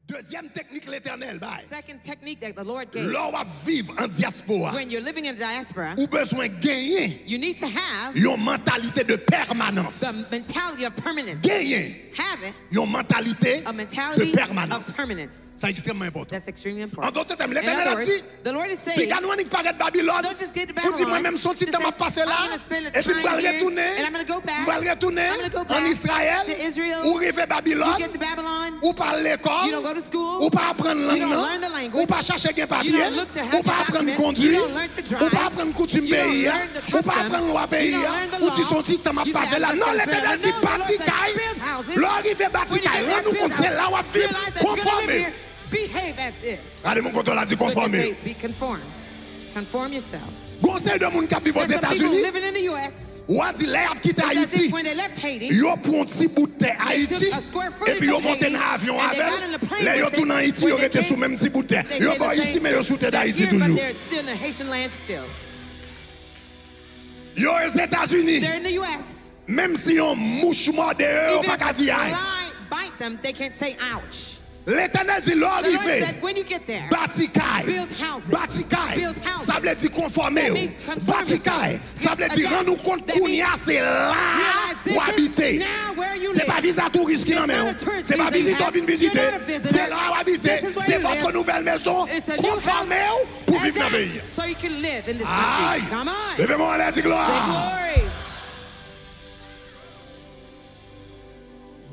Deuxième technique l'éternel. Second technique that the Lord gave. L'on vivre en diaspora. When you're living in diaspora, Ou besoin gagner. you need to have Une mentalité de permanence. the mentality of permanence. Gagner. Have it. Une mentalité A mentality de permanence. of permanence. C'est extrêmement important. That's extremely En important. d'autres termes, In l'éternel other a words, dit, the Lord is puis saying, quand nous paraît Babylone, don't just get to on dit Babylon. moi-même son petit temps m'a passé là, I'm gonna spend et puis je vais time retourner, here, and I'm gonna go back. je vais retourner I'm gonna go back en Israël, to Israel. ou arriver Babylone, You get to Babylon. ou par l'école, You don't go to school. ou pas apprendre You langue, don't non, learn the language. ou pas chercher un papier, You don't look to have ou pas your apprendre documents. conduire, You don't learn to drive. ou pas apprendre coutume You don't pays, learn the ou pas custom. apprendre loi You pays, don't learn the ou dit law. son petit temps m'a You passé say, là. I'm Non, gonna l'éternel spend dit it. No, the Lord bâti says, caille, build houses. l'arrivée bâti When you caille, get there, rends-nous build compte, c'est là où on houses. vit Realize that you're gonna live conformé. here. Behave as if. Allez, mon content l'a dit Look and conformé. say, be conformed. Conform yourselves. Conseil de monde qui vit aux There's some people États-Unis, living in the U.S. ou a dit l'herbe qui It's as Haïti. if when they left Haiti, Yo prend un petit bout de terre Haïti, a square et puis yo footage of monte Haiti, dans l'avion and they got in avec. the plane Là yo with tourne en it. Haïti, When yo they était came, sous même petit bout de terre. they Yo did pas the ici, same mais yo sous terre thing. d'Haïti They're here, toujours. but they're still in the Haitian land still. Yo aux États-Unis, They're in the U.S. même si yon mouche morde yo, Even pas qu'à if a dire aïe. fly bite them, they can't say ouch. L'éternel dit The Lord l'arrivée. said, when you get there, Bâti caille, build houses. bâti caille, Build houses. ça veut dire conformer. That means conform Bâti caille, ça veut dire Adapt. rendre nous compte That qu'on means y a, c'est là realize this où is habiter. now where you C'est live. pas visa touriste qui It's n'en not met. a tourist C'est pas visa you visiteur have. vient visiter. You're not a visitor. C'est là où habiter. This is where C'est you votre live. nouvelle maison. It's a new Conformez-vous pour vivre dans le pays. So you can live in this Aïe! country. Come on. Levez-moi en l'air, dis Say gloire. glory.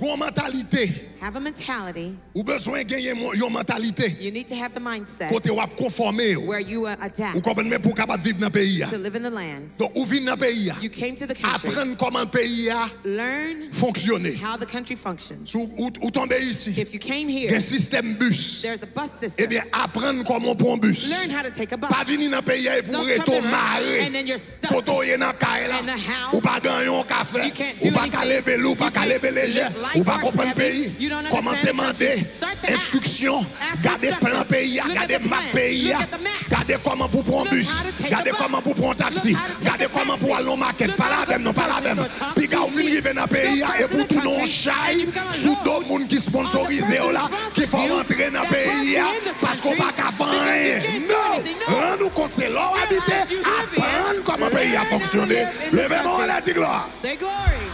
Gon mentalité. Have a mentality. Ou besoin de gagner une mentalité. You need to have the mindset Côté ou conformer. where you adapt Ou comprenez pour capable vivre dans le pays. to live in the land. Donc, ou vivre dans le pays. You came to the country. Apprendre comment le pays a Learn fonctionné. how the country functions. Ou tomber ici. If you came Il y a here, un système bus. there's a bus Eh system. bien, apprendre comment on prend un bus. Learn how to take a bus. Pas venir dans le pays et pour Don't rester come marré. and then you're stuck Koto yé dans caille là. in the house. Ou pas gagner un café. You can't Ou do pas anything. qu'à lever l'eau, pas You qu'à can't lever les jets. light Ou pas work comprendre le heavy. pays. You don't Commencez à understand the demander country. Start to ask. instruction. Ask Gardez instructions. plan pays. Look at Gardez the map plan. pays. Look at the map. Gardez comment pour prendre un Look bus. how to take Gardez the comment bus. pour prendre un taxi. Look how to take Gardez the comment taxi. pour aller au market. Look Pas how la to même, non, go pas la to the même. store. Talk Puis to quand vous me. arrivez dans le Go pays first et to pour the tout non country, chai, and you become a sous Lord. d'autres monde qui sponsorisent On the là, person qui font you rentrer dans le that brought pays you in the parce qu'on country pas qu'à faire because you rien. can't do Non, anything. No. rends-nous compte, c'est là où Realize habiter, you live here. apprendre comment le pays a Learn how to fonctionné. live in this Levez-moi country. la dit gloire. Say glory.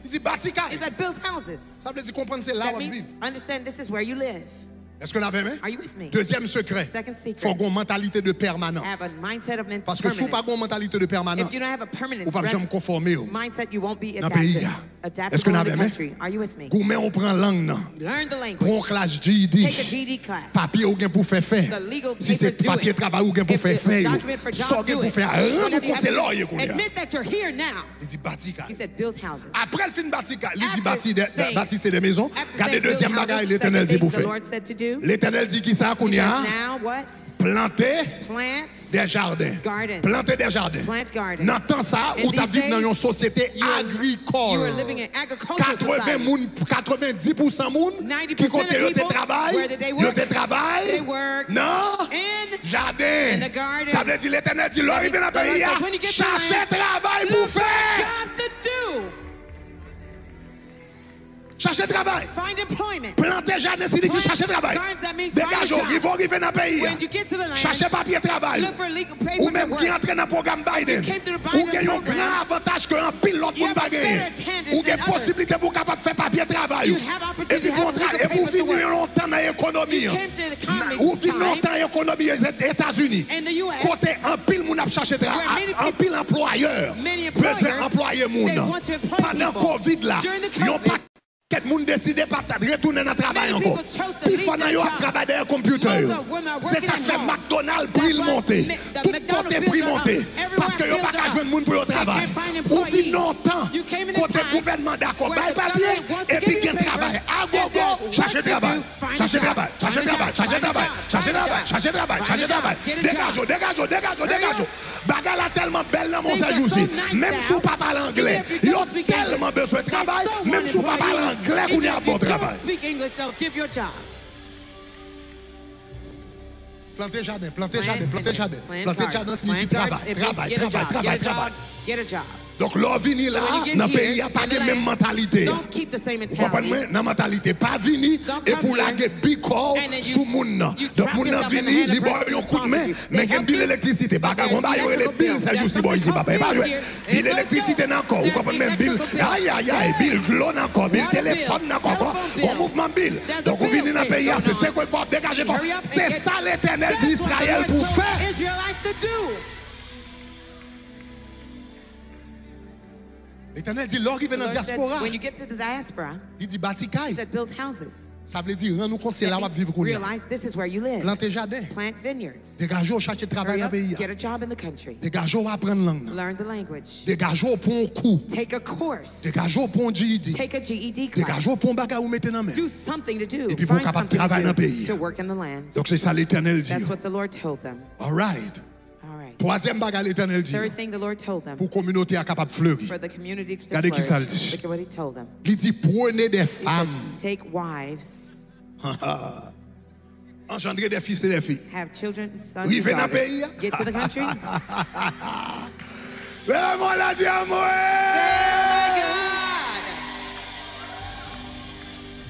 Il dit bâti caille. He said, build houses. Ça veut dire comprendre c'est là That où on means vit. understand this is where you live. Est-ce que vous l'avez, Are you with me? Deuxième secret. Second secret. Il faut avoir une mentalité de permanence. Have a mindset of Parce que si vous n'avez pas une mentalité de permanence, If you don't have a permanent vous ne pouvez jamais conformer. mindset, you won't be Dans le pays. adapted. Est-ce que vous Adaptable in the l'avez, country. Are you with me? Gourmet, on prend langue, non? Learn the Prends language. classe GED. Take a GED class. Papier ou gain pour faire faire. The legal Si c'est papers do papier it. travail ou gain pour If faire it's faire. document for job, Sans gain do pour it. faire. Rends-nous Whenever you compte, have c'est to là qu'on est. admit that you're here now. Il dit bâti caille. He said, build houses. Après le film bâti caille, il dit After saying- bâti c'est des maisons. After Regardez saying build deuxième houses, bagaille, second l'éternel dit thing pour the faire. Lord said to do. L'éternel dit qui ça qu'on y a? Now what? Planter Plant des jardins. gardens. Planter des jardins. Plant gardens. Dans temps ça, In où tu these vis dans days, une société you are agricole. living in agricultural 90% moun 90% qui comptent of yo te people, travail, where they yo work, te travail. they work Non, in jardin. in the gardens. Ça veut dire l'éternel dit, l'arrivée dans le The Lord pays, says, when you get to cherchez land, travail pour look for a faire. job to do. Cherchez travail. Find employment. Planter jardin signifie Plant chercher travail. gardens, that means find a Dégagez, il job. faut arriver dans le pays. When you get to the land, Cherchez papier travail. look for legal paper Ou même to qui work. entre dans le programme Biden. came to the Ou Biden qui a un program, grand avantage qu'un pile l'autre you monde have a pas gagner. better advantage Ou qui a than others. possibilité pour capable faire papier travail. You have opportunity Et puis to have contrat, legal et pour papers to vivre work. longtemps dans l'économie. You came to the economy Ou vivre time. longtemps dans l'économie des États-Unis. In the US, Côté un pile moun a cherché where many travail, un pile employeur. many employers, Besoin employer moun. they want to employ Pendant people. Covid là, During the yon COVID, pas Quel monde décide pas de retourner dans le travail Many encore. people chose to Puis leave faut their yo job. travailler derrière computer. Most of women are C'est ça working que fait at home. McDonald's That's prix why monter. the Tout McDonald's côté bills prix are up. monter. Everywhere Parce que yo bills pas are qu'à up. joindre monde pour le They travail. can't find Ou employees. vivre longtemps. You came in a Côté time gouvernement d'accord, where bail the papier government wants to et puis give you gain papers. travail. À And there's gogo, work chercher to do. travail. Find a Chercher job. travail, chercher Find a travail, job. chercher Find a travail, job. chercher Find a travail, job. chercher travail, Find a chercher job. travail. Get a Dégage, job. dégage, dégage, Hurry dégage. up. Bagarre là tellement belle dans mon Things are séjour so aussi. nice Même now. si vous pas parler anglais, Even if you yo don't speak tellement English, besoin de they travail, so même si vous pas parler want anglais, vous employees. n'y a Even bon if you don't travail. speak English, they'll give you a job. Planter jardin, planter Plant jardin, planter gardens. jardin. Plant Planter gardens. jardin signifie Plant travail, gardens. It means travail, get a travail, job. travail, Get a travail. job. Get a job. Donc, l'on vini là, when you get dans le here, pays, il n'y a pas in de the même land, mentalité. don't keep the same Vous comprenez? mentality. Dans la mentalité, pas vini Don't et come pour la here, bicor and then sous moun nan. you Donc, trap moun nan yourself in the vini, hand of li boy person yon coup de main, responsible. mais They gen help bil you, électricité. but Baga there's kon ba yo le electrical bil, bills. c'est There's juste si boy ici, something papa. Pas called jouer. bills here. Bil There's no électricité joke. encore. Vous There's comprenez même bil. electrical bills. Aïe, aïe, aïe, bil l'eau encore, bil Water téléphone bill, encore. telephone bill. Bon mouvement bil. There's a Donc, vous bill venez dans le thing pays, going c'est on. quoi quoi, dégagez quoi. Hurry up and C'est get- ça l'Éternel That's what the d'Israël Lord pour told faire. the Israelites to do. L'Éternel dit, l'or arrive The dans la Lord said, diaspora. when you get to the diaspora, Il dit, bâti he caille. said, build houses. Ça veut dire, rends-nous compte, c'est là où on va vivre. Realize this is where you live. Planter jardin. Plant vineyards. Dégagez au chaque travail Hurry dans up, le pays. get a job in the country. Dégagez au apprendre langue. Learn the language. Dégagez au pont coup. Take a course. Dégagez au pont GED. Take a GED class. Dégagez au pont baga ou mettez dans main. Do something to do. Et puis, pour Find capable de something travailler dans to le do pays. to work in the land. Donc c'est ça l'Éternel dit. That's what the Lord told them. All right. All right. Troisième bagarre l'Éternel dit. Third thing the Lord told them. Pour la communauté à capable de fleurir. For the community to Regardez qui ça le flourish. dit. Look at what he told them. Il dit prenez des He said, femmes. take wives, Engendrez des fils et des filles. have children, sons, and Rive dans le pays. daughters. Get to the country. Lève-moi la dit à moi.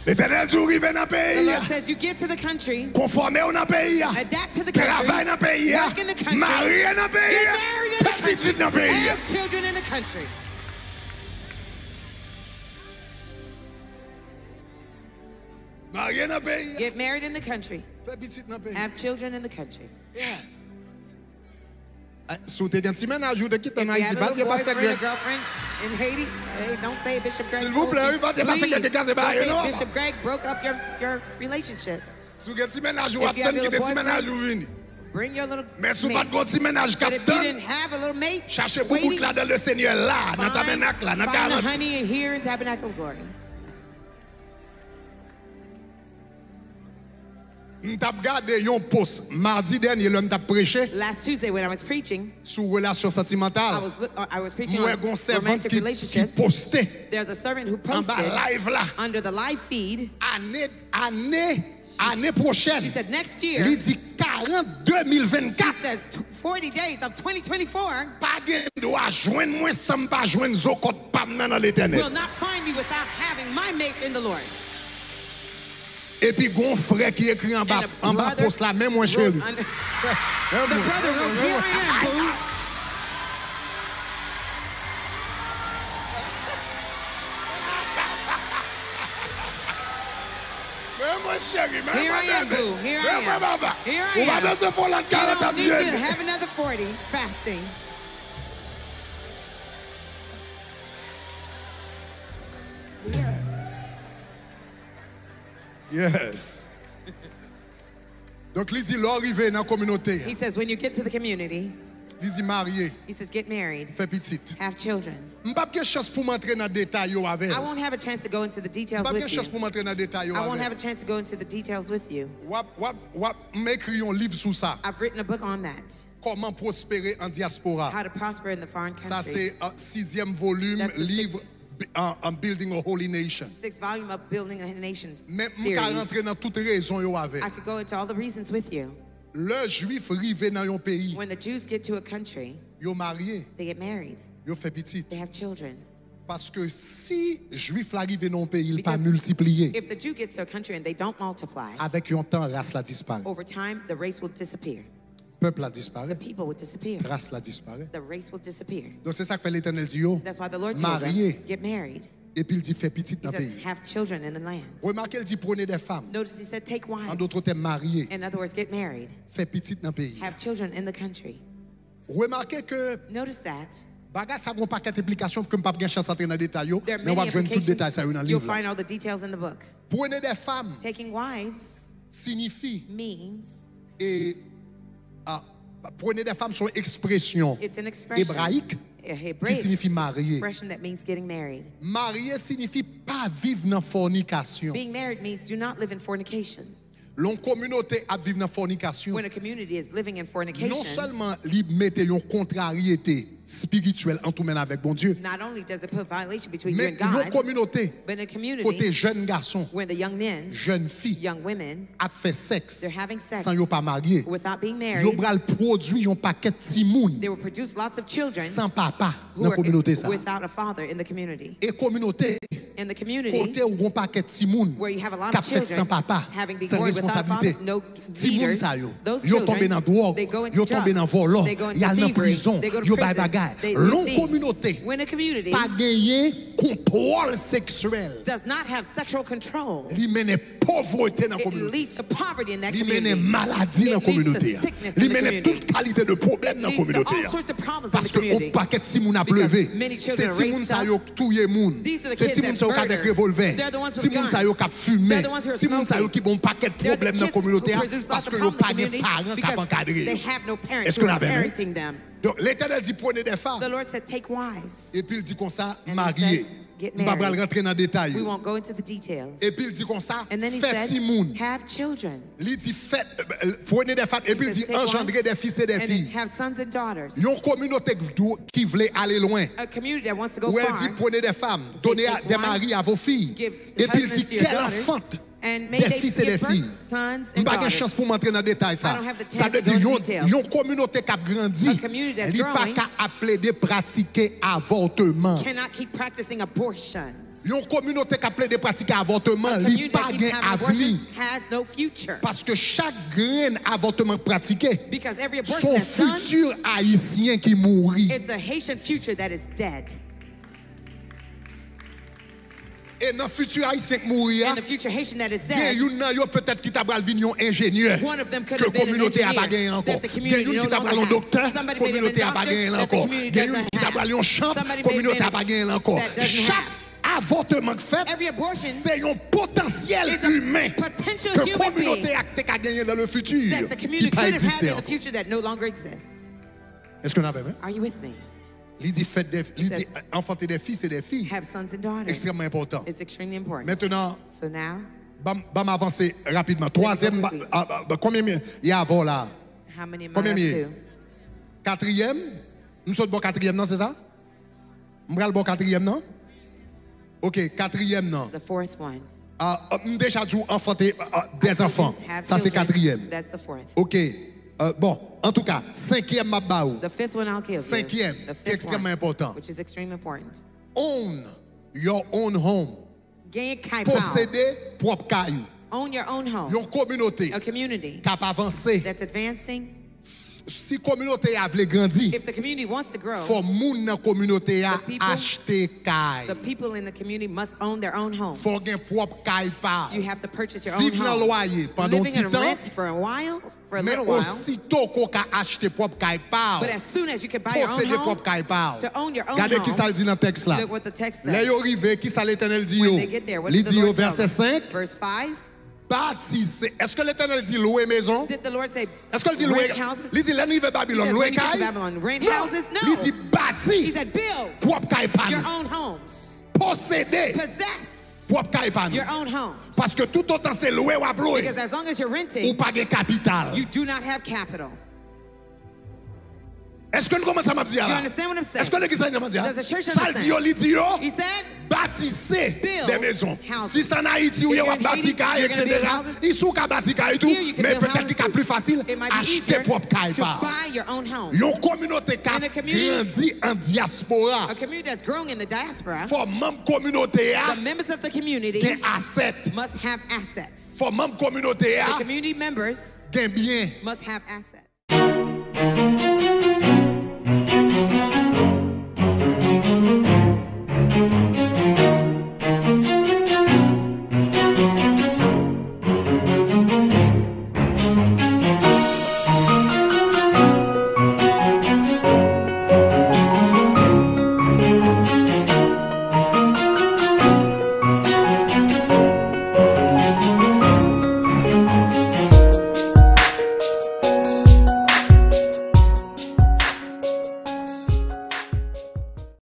L'Éternel dit rive dans le The pays. Lord says you get to the country, Conformez au dans le pays. adapt to the country, Travaille dans le pays. work in the country, Mariez dans le get pays. married in the Faites petit dans le country, pays. have children in the country. Mariez dans le pays. Get married in the country, Faites petit dans le pays. have children in the country. Yes. Si vous avez un petit ménage, vous quittez en If you Haïti, have a pas little dire pasteur boyfriend or Greg. girlfriend in Haiti, don't say Bishop Greg. S'il vous told plaît, you. oui, pas dire pasteur Please, Greg, c'est don't barré, non? say Bishop Greg broke up your relationship. Si vous avez un petit ménage, vous If you have attendez a que little petit ménage, vous venez. Bring your little Mais si vous n'avez mate. pas de petit ménage, But if you capitaine, didn't have a little mate, cherchez beaucoup waiting, de là dans le Seigneur, là, dans le tabernacle, là, dans le find the 40. honey here in Tabernacle of Glory. Je t'ai regardé un post mardi dernier, l'homme t'a prêché Last Tuesday when I was preaching, sur relation sentimentale. I was preaching Moi, on un servant romantic qui relationship. postait There's a servant who en bas posted live là, under the live feed. Année prochaine. She said next year, Il dit 40 she 2024. says 40 days of 2024 Pas de droit joindre moi sans pas joindre zokot pam dans l'éternel. will not find me without having my mate in the Lord. Et puis gon frère qui écrit en bas And a brother post là même moi wrote chéri. under- The brother wrote, here I am, boo. Même moi chéri, même Here moi I am, bébé. boo. Here I Même moi am. papa. Here I On va am. dans ce fond là de You 40 don't need to ans. have another 40 fasting. Yes. Donc il dit l'arrivée dans la communauté. He says, when you get to the community, Il dit marié, he says, get married, fait petite. have children. Je n'ai pas chance pour m'entrer dans le détail avec. I won't have a chance to go into the Je details n'ai pas with you. chance pour m'entrer dans le détail I won't have avec. a chance to go into the details with you. M'écris un livre sur ça. I've written a book on that. Comment prospérer en diaspora. How to prosper in the foreign Ça country. c'est un 6e volume, That's the livre en Building a Holy Nation. 6th volume of Building a Nation Mais je peux series. rentrer dans toutes les raisons yo avec. I could go into all the reasons with you. Le juif arrive dans un pays, When the Jews get to a country, yo marié, they get married. yo fait petite. They have children. Parce que si juif arrive dans un pays, il pas Because multiplié. if the Jew gets to a country and they don't multiply, Avec un temps, race la disparaît. over time, the race will disappear. Peuple la disparaît. People will disappear. Race la disparaît. The race will disappear. Donc c'est ça que fait l'Éternel dit yo. That's why the Lord told Marié. them, get married. Et puis il dit fait petite He dans le says, pays. have children in the land. Remarquez, il dit prenez des femmes. Notice he said, take En wives. d'autres termes, marié. In other words, get married. Fait petite dans le pays. Have children in the country. Remarquez que Notice that. bagage ça n'a pas d'implication pour que je n'ai pas chance d'entrer dans les détails. There are Mais on va many jouer tout le détail ça dans le implications. You'll livre. find all the details in the book. Prenez des femmes Taking wives signifie means et prenez des femmes sont expression it's an expression. hébraïque A qui Hebraic signifie marié. expression that means getting married. Marié signifie pas vivre dans fornication. Being married means do not live in fornication. L'on communauté à vivre dans fornication. When a community is living in fornication, Non seulement li mette une contrariété spirituel en tout même avec bon Dieu. Not only does it put violation between you Mais and nos God, communautés, but in a côté community jeunes garçons, where the young men, jeunes filles, young women, a fait sexe they're having sex sans yo pas marié. without being Yo married. bral produit un paquet de timoun They will produce lots of children sans papa who dans are communauté ça. without a father in the community. Et communauté In the community, côté où un paquet de timoun where you have a lot qui of fait sans children papa, having been sans born without a responsabilité. father, no Timoun leaders, ça yo. those Yo tombé children, dans drogue, they go into yo tombé dans drugs, vol, they go into y a dans thievery, prison, they go to yo bay prison, bagay. they do L'on things. communauté When a community pas gagné contrôle sexuel. does not have sexual control, Li mène pauvreté dans la it communauté. leads to poverty in that Li mène community. maladie dans la It leads to communauté. sickness Li in the mène community. toute qualité de problème dans la It leads to communauté. all sorts of problems in Parce the que community. on paquet de timoun a Because pleuvé. many children C'est are timoun raised sa up. yo touye moun. These are the C'est kids timoun that sa yo ka de murder. revolver. They're the ones with Timoun sa yo guns. ka fumer. They're the ones who are Timoun sa yo smoking. qui bon paquet de They're the problème dans la kids who communauté produce parce lots of que yo problems pas in the de community parents qui because encadrer. they have no parents Est-ce who qu'on are avait parenting them. Donc l'Éternel dit prenez des The femmes Lord said, take wives. et puis il dit comme ça And he mariés. said, get On va pas married. rentrer dans les détails. We won't go into the details. Et puis il dit comme ça And then he faites said, timoun. have children. Il dit faites prenez des femmes et puis il dit He said, take engendrez wives des fils et des and filles. have sons and daughters. Une communauté qui voulait aller loin. A community that wants to go Où elle far. dit prenez des femmes, donnez take des wives, maris à vos filles. give Et puis il husbands dit to your quelle daughters, enfante and may des they fils et des give birth filles. sons Je n'ai and pas de daughters. chance pour m'entrer dans le détail I ça. don't have the Ça chance veut to go dire into details. une communauté qui a grandi. A community that's Il n'y a pas growing qu'à appeler de pratiquer avortement. Cannot keep practicing abortions. Une communauté qui a appelé de pratiquer avortement, A il n'y community a pas that de keeps having avenir. abortions has no future. Parce que chaque grain avortement pratiqué, Because every abortion son that's done, futur haïtien qui mourit. it's a Haitian future that is dead. Et dans le futur haïtien qui mourit, And the future Haitian that is il y a dead, une peut-être qui t'a venir un ingénieur. one of them could Que have been an communauté a pas gagné engineer encore. that the Il y a community une no qui t'a longer un docteur, has. Somebody may have communauté been a pas doctor gagné that the encore. community Il y a une doesn't qui t'a have. un champ, Somebody may have communauté been a pas gagné encore. that doesn't Chaque have. avortement que fait, Every abortion c'est un potentiel is a humain potential que human communauté being a gagné dans le futur that the qui community pas could have had existé in the encore. future that no longer exists. Est-ce qu'on avait même? Are you with me? Il dit faites des, il dit says, enfanter des fils et des filles. Have sons and daughters. Extrêmement important. It's extremely important. Maintenant, So now, bam avancer rapidement. Troisième, quickly. combien il y a avant là? how many am I Combien up il y a? to? Quatrième? Nous sommes bon quatrième, non, c'est ça? Nous sommes bon quatrième, non? Ok, quatrième, non. The fourth one. Déjà dit enfanter des enfants. Have Ça, c'est children. quatrième. That's the fourth. Ok. Bon, en tout cas, cinquième, ma baou. The fifth one I'll give you. Cinquième, The qui est fifth extrêmement one, important. which is extremely important. Own your own home. Gain kai pao. Posséder propre caillou. Own your own home. Une communauté A community qui a avancé. that's advancing. Si la communauté a voulu grandir, If the community wants to grow, faut moun dans communauté a The people- acheter caille. the people in the community must own their own homes. Faut gen propre caille pa. You have to purchase your own Vivre dans home. loyer pendant un Living petit in temps, rent for a while, for a mais little while. aussitôt qu'on a acheté propre caille pa, But as soon as you can buy your own posséder home, propre caille pa. to own your own Regardez qui home, ça le dit dans le texte là. look what the text Là says. yo arrivé, qui ça l'Éternel dit When yo? they get there, what Il did the dit au Lord tell verset them? 5, Verse 5, bâtissez. Est-ce que l'Éternel dit louer maison? did the Lord say, Est-ce qu'il dit louer? rent houses? Il dit l'ennemi veut Babylone, He says, louer when you get to caille? Babylon, rent Non. houses? No. Il dit He bâti, said, build propre caille pa. your own homes. Posséder, Possess propre caille pa. your own homes. Parce que tout autant c'est louer ou à louer, Because as long as you're ou renting, pas de capital. you do not have capital. Est-ce que nous commençons à dire Do you là? understand what I'm saying? Est-ce que l'église a dit Does the church ça? Ça understand? dit yo, il dit yo, He said, bâtissez build des maisons. houses. Si c'est en Haïti où il y If a you're in bâti Haiti, caille, you're gonna etc., build houses. ils sont qu'à bâti caille et tout, Here you can mais build peut-être houses qu'il est too. plus facile It might be acheter easier propre caille to pas. buy your own home. Une communauté qui a In a community- grandi en diaspora. A community that's growing in the diaspora, Faut même communauté the a members of the community des assets. must have assets. Faut même communauté The a community members des biens. must have assets.